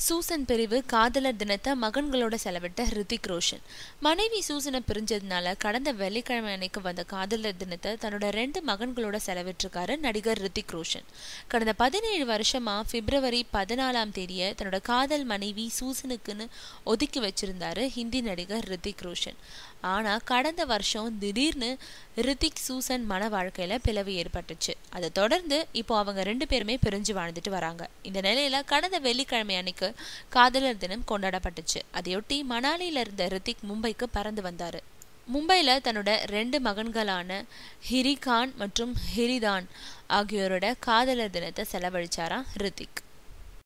Susan பிரிவு காதலர் தினத்தை மகன்களோட செலவிட்ட hrithik ரோஷன். மனைவி சூசனை பிரிஞ்சதுனால கடந்த வெள்ளிக்கிழமை அன்னைக்கு வந்த காதலர் தினத்தை தன்னோட 2 மகன்களோட செலவிட்டிருக்காரு நடிகர் hrithik ரோஷன். கடந்த 17 வருஷமா பிப்ரவரி 14ஆம் தேதியை தன்னோட காதல் மனைவி சூசனுக்குன்னு ஒதுக்கி வச்சிருந்தாரு ஹிந்தி நடிகர் hrithik ரோஷன். ஆனா கடந்த வருஷம் திடீர்னு hrithik சூசன் மன வாழ்க்கையில பிளவு ஏற்பட்டுச்சு. அதை தொடர்ந்து இப்போ அவங்க 2 பேருமே பிரிஞ்சு வாழ்ந்துட்டு வராங்க. இந்த நிலையில கடந்த வெள்ளிக்கிழமை அன்னைக்கு காதலர் தினம் கொண்டாடப்பட்டுச்சு. அதையொட்டி மணாலியில இருந்த hrithik மும்பைக்கு பறந்து வந்தாரு. மும்பையில தன்னோட 2 மகன்களான ஹிரிகான் மற்றும் ஹிரிதான் ஆகியோரோட காதலர் தினத்தை செலவழிச்சாராம் hrithik.